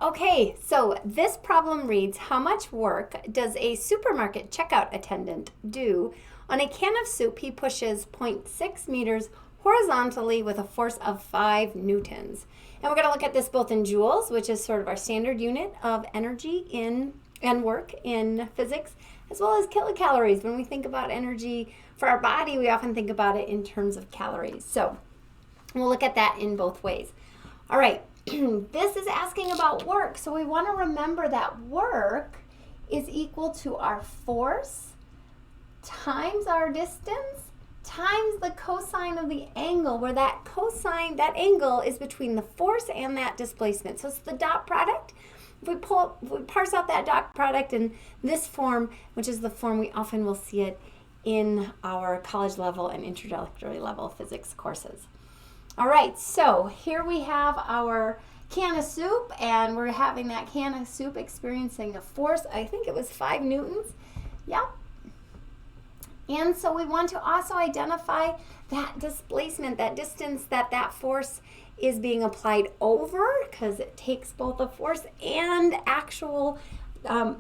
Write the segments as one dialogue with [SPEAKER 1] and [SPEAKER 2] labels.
[SPEAKER 1] Okay, so this problem reads, how much work does a supermarket checkout attendant do on a can of soup he pushes 0.6 meters horizontally with a force of 5 newtons? And we're going to look at this both in joules, which is sort of our standard unit of energy and work in physics, as well as kilocalories. When we think about energy for our body, we often think about it in terms of calories. So we'll look at that in both ways. All right. This is asking about work, so we want to remember that work is equal to our force times our distance times the cosine of the angle, where that angle is between the force and that displacement. So it's the dot product. If we parse out that dot product in this form, which is the form we often will see it in our college level and introductory level physics courses. All right, so here we have our can of soup, and we're having that can of soup experiencing a force, I think it was 5 newtons. Yep. And so we want to also identify that displacement, that distance that force is being applied over, because it takes both the force and actual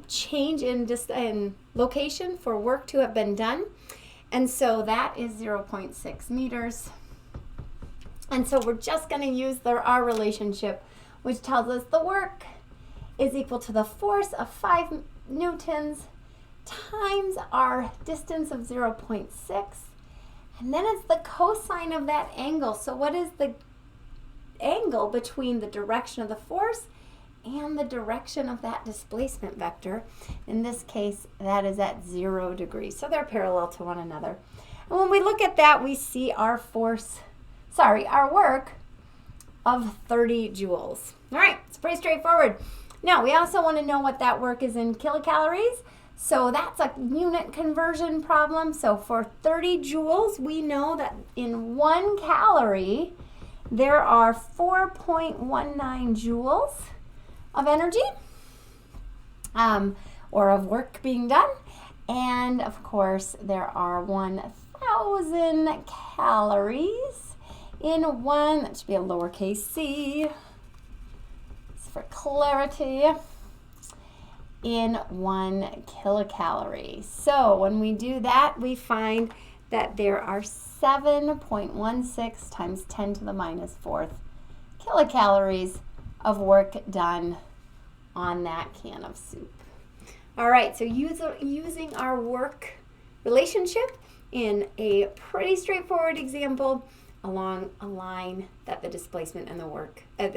[SPEAKER 1] change in location for work to have been done. And so that is 0.6 meters. And so we're just going to use our relationship, which tells us the work is equal to the force of 5 newtons times our distance of 0.6. And then it's the cosine of that angle. So what is the angle between the direction of the force and the direction of that displacement vector? In this case, that is at 0 degrees. So they're parallel to one another. And when we look at that, we see our work of 30 joules. All right, it's pretty straightforward. Now, we also want to know what that work is in kilocalories. So that's a unit conversion problem. So for 30 joules, we know that in 1 calorie, there are 4.19 joules of energy or of work being done. And of course, there are 1,000 calories in one, that should be a lowercase c, it's for clarity, in 1 kilocalorie. So when we do that, we find that there are 7.16 times 10 to the minus 4th kilocalories of work done on that can of soup. All right, so using our work relationship in a pretty straightforward example along a line that the displacement and the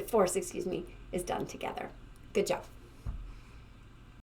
[SPEAKER 1] force, is done together. Good job.